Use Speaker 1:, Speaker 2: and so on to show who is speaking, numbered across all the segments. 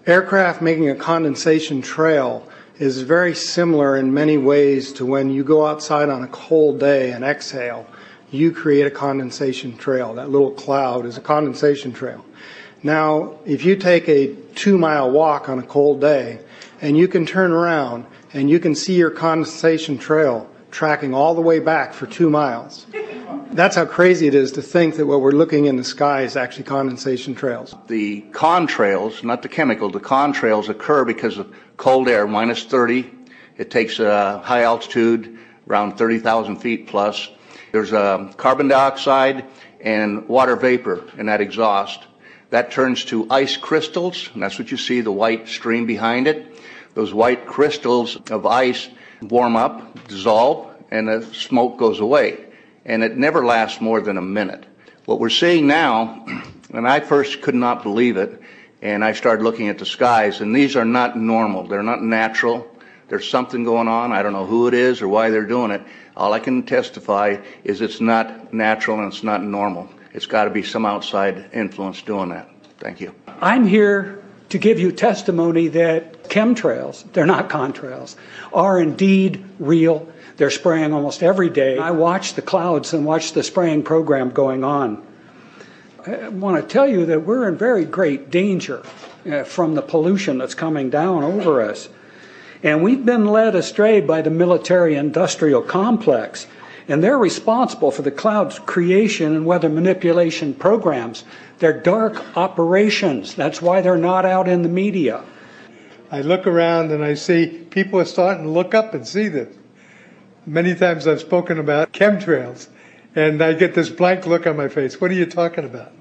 Speaker 1: Aircraft making a condensation trail is very similar in many ways to when you go outside on a cold day and exhale. You create a condensation trail. That little cloud is a condensation trail. Now, if you take a 2-mile walk on a cold day and you can turn around and you can see your condensation trail tracking all the way back for 2 miles, that's how crazy it is to think that what we're looking in the sky is actually condensation trails.
Speaker 2: The contrails, not the chemical, the contrails occur because of cold air, minus 30. It takes a high altitude, around 30,000 feet plus. There's carbon dioxide and water vapor in that exhaust. That turns to ice crystals, and that's what you see, the white stream behind it. Those white crystals of ice warm up, dissolve, and the smoke goes away. And it never lasts more than a minute. What we're seeing now, and I first could not believe it, and I started looking at the skies, and these are not normal. They're not natural. There's something going on. I don't know who it is or why they're doing it. All I can testify is it's not natural and it's not normal. It's got to be some outside influence doing that. Thank you.
Speaker 3: I'm here to give you testimony that chemtrails, they're not contrails, are indeed real. They're spraying almost every day. I watch the clouds and watch the spraying program going on. I want to tell you that we're in very great danger from the pollution that's coming down over us. And we've been led astray by the military-industrial complex, and they're responsible for the cloud's creation and weather manipulation programs. They're dark operations. That's why they're not out in the media.
Speaker 4: I look around and I see people are starting to look up and see this. Many times I've spoken about chemtrails, and I get this blank look on my face. What are you talking about?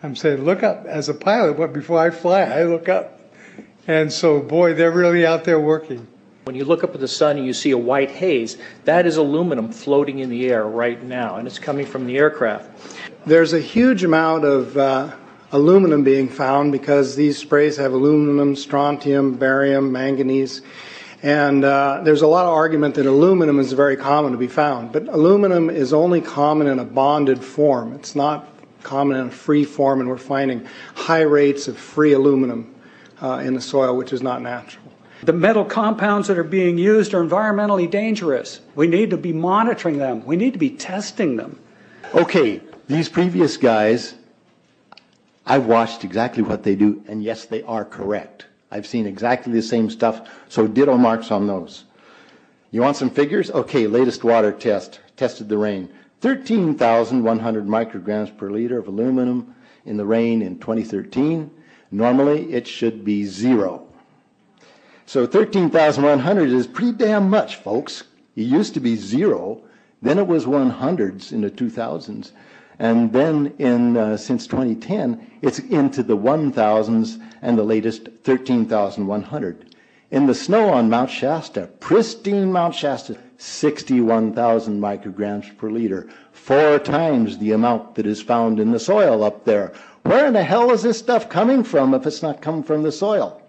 Speaker 4: I'm saying, look up. As a pilot, before I fly, I look up. And so, boy, they're really out there working.
Speaker 5: When you look up at the sun and you see a white haze, that is aluminum floating in the air right now, and it's coming from the aircraft.
Speaker 1: There's a huge amount of aluminum being found because these sprays have aluminum, strontium, barium, manganese. And there's a lot of argument that aluminum is very common to be found. But aluminum is only common in a bonded form. It's not common in a free form, and we're finding high rates of free aluminum in the soil, which is not natural.
Speaker 3: The metal compounds that are being used are environmentally dangerous. We need to be monitoring them. We need to be testing them.
Speaker 6: Okay, these previous guys, I've watched exactly what they do, and yes, they are correct. I've seen exactly the same stuff, so ditto marks on those. You want some figures? Okay, latest water test, tested the rain. 13,100 micrograms per liter of aluminum in the rain in 2013. Normally, it should be 0. So 13,100 is pretty damn much, folks. It used to be 0, then it was 100s in the 2000s, and then since 2010, it's into the 1,000s and the latest 13,100. In the snow on Mount Shasta, pristine Mount Shasta, 61,000 micrograms per liter, 4 times the amount that is found in the soil up there. Where in the hell is this stuff coming from if it's not coming from the soil?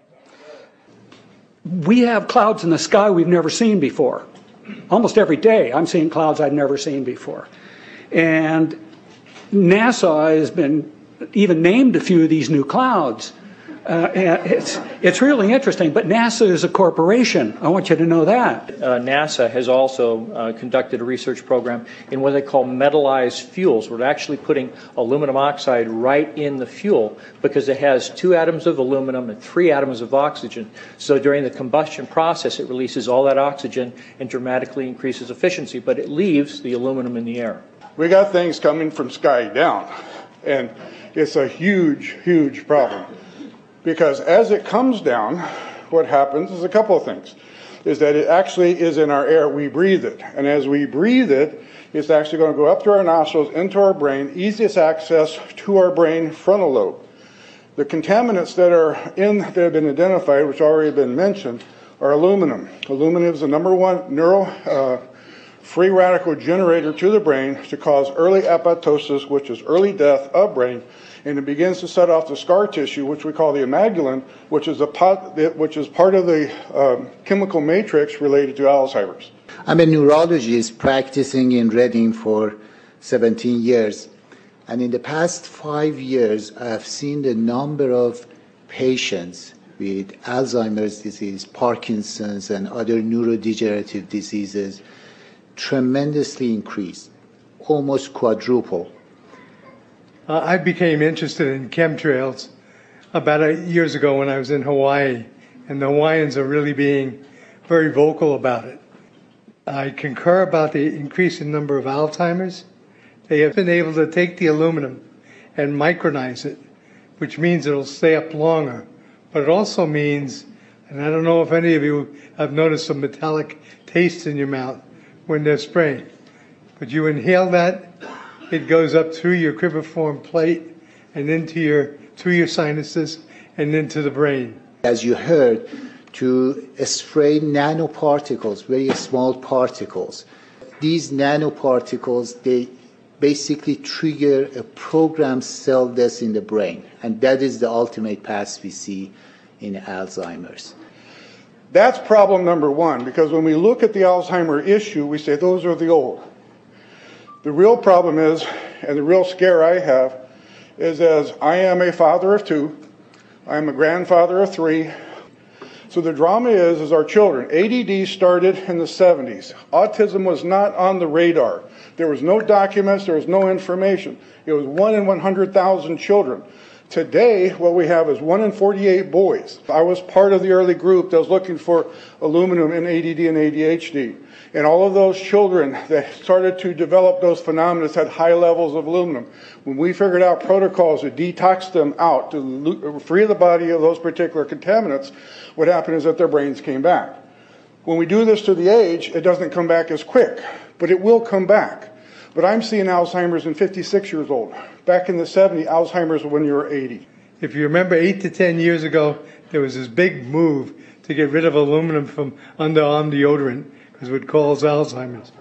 Speaker 3: We have clouds in the sky we've never seen before. Almost every day I'm seeing clouds I've never seen before. And NASA has been even named a few of these new clouds. It's really interesting, but NASA is a corporation. I want you to know that.
Speaker 5: NASA has also conducted a research program in what they call metallized fuels. We're actually putting aluminum oxide right in the fuel because it has 2 atoms of aluminum and 3 atoms of oxygen. So during the combustion process, it releases all that oxygen and dramatically increases efficiency, but it leaves the aluminum in the air.
Speaker 7: We got things coming from sky down, and it's a huge, huge problem. Because as it comes down, what happens is a couple of things. Is that it actually is in our air, we breathe it. And as we breathe it, it's actually going to go up to our nostrils, into our brain, easiest access to our brain frontal lobe. The contaminants that have been identified, which already been mentioned, are aluminum. Aluminum is the #1 free radical generator to the brain to cause early apoptosis, which is early death of brain, and it begins to set off the scar tissue, which we call the amygdalin, which is part of the chemical matrix related to Alzheimer's.
Speaker 8: I'm a neurologist practicing in Reading for 17 years, and in the past 5 years, I've seen the number of patients with Alzheimer's disease, Parkinson's, and other neurodegenerative diseases tremendously increased, almost quadruple.
Speaker 4: I became interested in chemtrails about 8 years ago when I was in Hawaii, and the Hawaiians are really being very vocal about it. I concur about the increasing number of Alzheimer's. They have been able to take the aluminum and micronize it, which means it'll stay up longer. But it also means, and I don't know if any of you have noticed a metallic taste in your mouth when they're spraying, but you inhale that, it goes up through your cribriform plate and through your sinuses and into the brain.
Speaker 8: As you heard, to spray nanoparticles, very small particles. These nanoparticles, they basically trigger a programmed cell death in the brain, and that is the ultimate path we see in Alzheimer's.
Speaker 7: That's problem number one, because when we look at the Alzheimer issue, we say those are the old. The real problem is, and the real scare I have, is as I am a father of 2, I am a grandfather of 3. So the drama is our children. ADD started in the 70s. Autism was not on the radar. There was no documents, there was no information. It was 1 in 100,000 children. Today, what we have is 1 in 48 boys. I was part of the early group that was looking for aluminum in ADD and ADHD. And all of those children that started to develop those phenomena had high levels of aluminum. When we figured out protocols to detox them out, to free the body of those particular contaminants, what happened is that their brains came back. When we do this to the age, it doesn't come back as quick, but it will come back. But I'm seeing Alzheimer's in 56 years old. Back in the 70s, Alzheimer's when you were 80.
Speaker 4: If you remember 8 to 10 years ago, there was this big move to get rid of aluminum from underarm deodorant because it would cause Alzheimer's.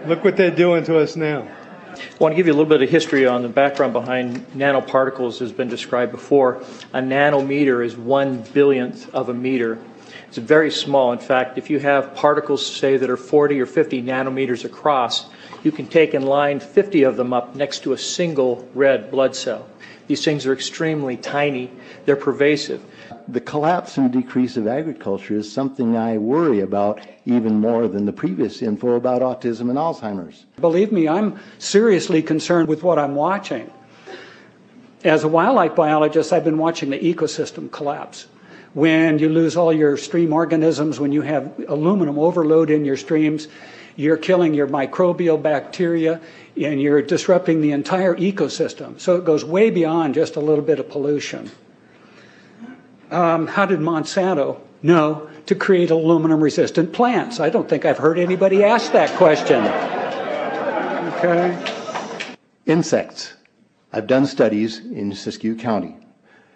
Speaker 4: Look what they're doing to us now.
Speaker 5: I want to give you a little bit of history on the background behind nanoparticles has been described before. A nanometer is 1/1000th of a meter. It's very small. In fact, if you have particles, say, that are 40 or 50 nanometers across, you can take and line 50 of them up next to a single red blood cell. These things are extremely tiny. They're pervasive.
Speaker 6: The collapse and decrease of agriculture is something I worry about even more than the previous info about autism and Alzheimer's.
Speaker 3: Believe me, I'm seriously concerned with what I'm watching. As a wildlife biologist, I've been watching the ecosystem collapse. When you lose all your stream organisms, when you have aluminum overload in your streams, you're killing your microbial bacteria and you're disrupting the entire ecosystem. So it goes way beyond just a little bit of pollution. How did Monsanto know to create aluminum-resistant plants? I don't think I've heard anybody ask that question. Okay.
Speaker 6: Insects. I've done studies in Siskiyou County.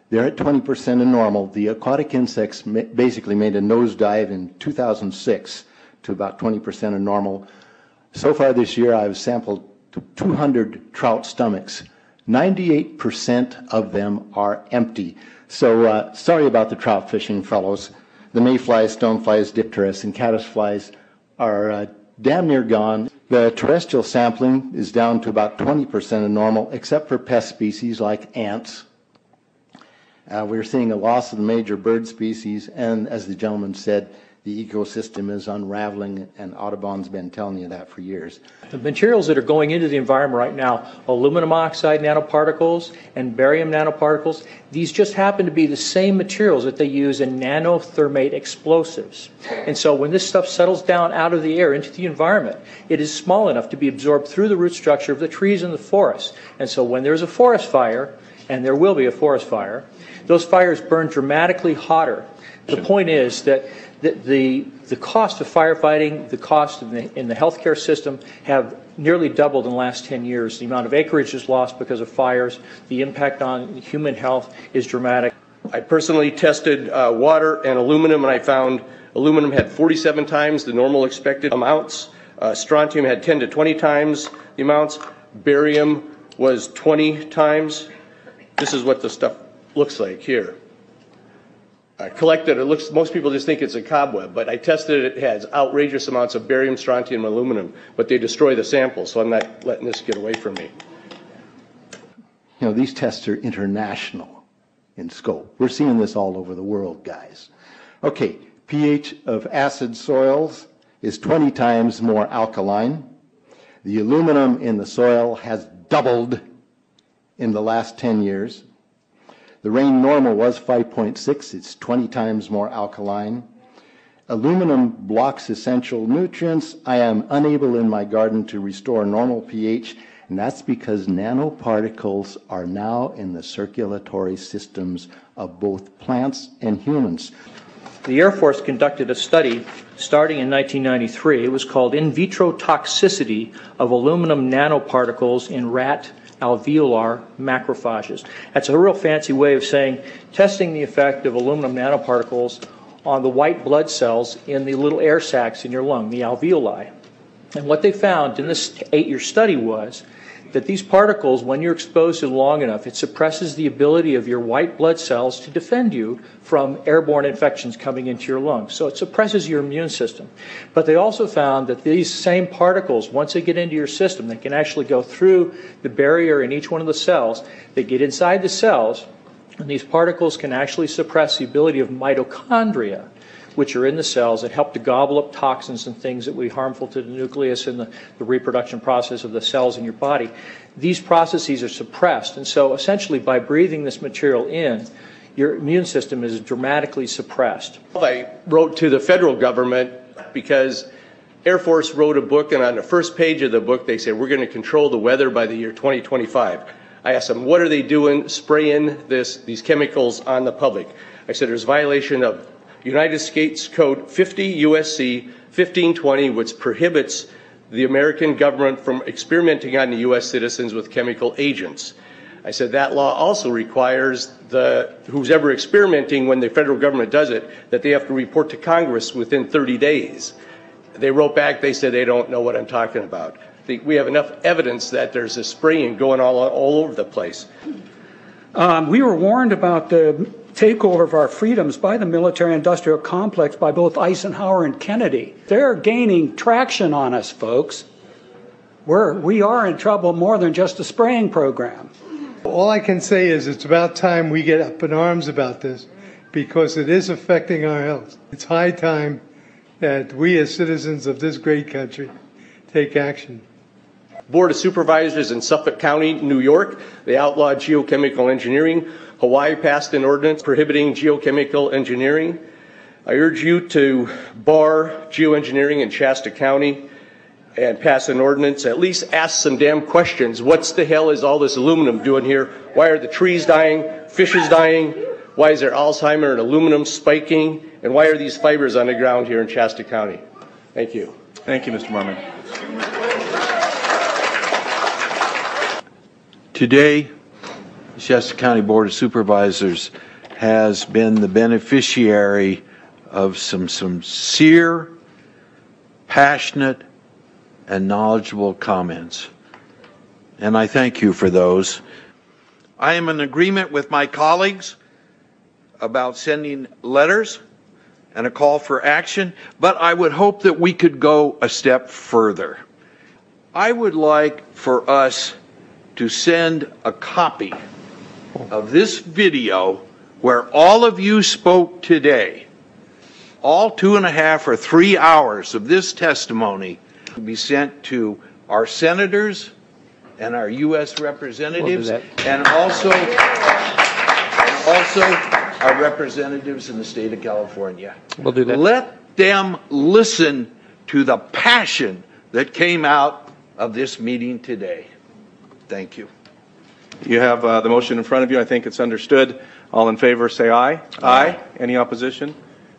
Speaker 6: They're at 20% of normal. The aquatic insects basically made a nosedive in 2006 to about 20% of normal. So far this year, I've sampled 200 trout stomachs. 98% of them are empty. So sorry about the trout fishing, fellows. The mayflies, stoneflies, dipterus, and caddisflies are damn near gone. The terrestrial sampling is down to about 20% of normal, except for pest species like ants. We're seeing a loss of the major bird species, and as the gentleman said, the ecosystem is unraveling, and Audubon's been telling you that for years.
Speaker 5: The materials that are going into the environment right now, aluminum oxide nanoparticles and barium nanoparticles, these just happen to be the same materials that they use in nanothermate explosives. And so when this stuff settles down out of the air into the environment, it is small enough to be absorbed through the root structure of the trees in the forest. And so when there's a forest fire, and there will be a forest fire, those fires burn dramatically hotter. The point is that the cost of firefighting, the cost in the healthcare system have nearly doubled in the last 10 years. The amount of acreage is lost because of fires. The impact on human health is dramatic.
Speaker 9: I personally tested water and aluminum, and I found aluminum had 47 times the normal expected amounts. Strontium had 10 to 20 times the amounts. Barium was 20 times. This is what the stuff looks like here. I collected, most people just think it's a cobweb, but I tested it. It has outrageous amounts of barium, strontium, and aluminum, but they destroy the sample, so I'm not letting this get away from me.
Speaker 6: You know, these tests are international. in scope. We're seeing this all over the world, guys. Okay, pH of acid soils is 20 times more alkaline. The aluminum in the soil has doubled in the last 10 years. The rain normal was 5.6. It's 20 times more alkaline. Aluminum blocks essential nutrients. I am unable in my garden to restore normal pH, and that's because nanoparticles are now in the circulatory systems of both plants and humans.
Speaker 5: The Air Force conducted a study starting in 1993. It was called In Vitro Toxicity of Aluminum Nanoparticles in Rat Alveolar Macrophages. That's a real fancy way of saying testing the effect of aluminum nanoparticles on the white blood cells in the little air sacs in your lung, the alveoli. And what they found in this 8-year study was that these particles, when you're exposed to them long enough, it suppresses the ability of your white blood cells to defend you from airborne infections coming into your lungs. So it suppresses your immune system. But they also found that these same particles, once they get into your system, they can actually go through the barrier in each one of the cells. They get inside the cells, and these particles can actually suppress the ability of mitochondria, which are in the cells that help to gobble up toxins and things that would be harmful to the nucleus and the reproduction process of the cells in your body. These processes are suppressed, and so essentially by breathing this material in, your immune system is dramatically suppressed.
Speaker 9: I wrote to the federal government because Air Force wrote a book, and on the first page of the book they said, we're going to control the weather by the year 2025. I asked them, what are they doing spraying these chemicals on the public? I said, there's violation of United States Code 50 USC 1520, which prohibits the American government from experimenting on the U.S. citizens with chemical agents. I said that law also requires who's ever experimenting, when the federal government does it, that they have to report to Congress within 30 days. They wrote back, they said they don't know what I'm talking about. We have enough evidence that there's a spraying going all over the place.
Speaker 3: We were warned about the takeover of our freedoms by the military-industrial complex by both Eisenhower and Kennedy. They're gaining traction on us, folks. We are in trouble more than just a spraying program.
Speaker 4: All I can say is it's about time we get up in arms about this, because it is affecting our health. It's high time that we as citizens of this great country take action.
Speaker 9: Board of Supervisors in Suffolk County, New York, they outlawed geochemical engineering. Hawaii passed an ordinance prohibiting geochemical engineering. I urge you to bar geoengineering in Shasta County and pass an ordinance. At least ask some damn questions. What the hell is all this aluminum doing here? Why are the trees dying, fishes dying? Why is there Alzheimer and aluminum spiking? And why are these fibers on the ground here in Shasta County? Thank you.
Speaker 10: Thank you, Mr. Marmon.
Speaker 11: Today, the Shasta County Board of Supervisors has been the beneficiary of some sincere, passionate, and knowledgeable comments. And I thank you for those. I am in agreement with my colleagues about sending letters and a call for action, but I would hope that we could go a step further. I would like for us to send a copy of this video where all of you spoke today, all 2.5 or 3 hours of this testimony, to be sent to our senators and our U.S. representatives, and also our representatives in the state of California.
Speaker 10: We'll do that.
Speaker 11: Let them listen to the passion that came out of this meeting today. Thank you.
Speaker 10: You have the motion in front of you. I think it's understood. All in favor, say aye. Aye. Any opposition?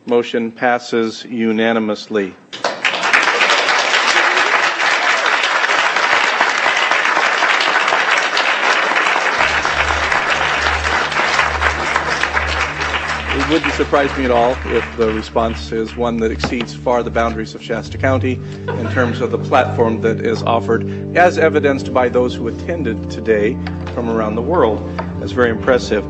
Speaker 10: Motion passes unanimously. It wouldn't surprise me at all if the response is one that exceeds far the boundaries of Shasta County in terms of the platform that is offered, as evidenced by those who attended today from around the world. That's very impressive.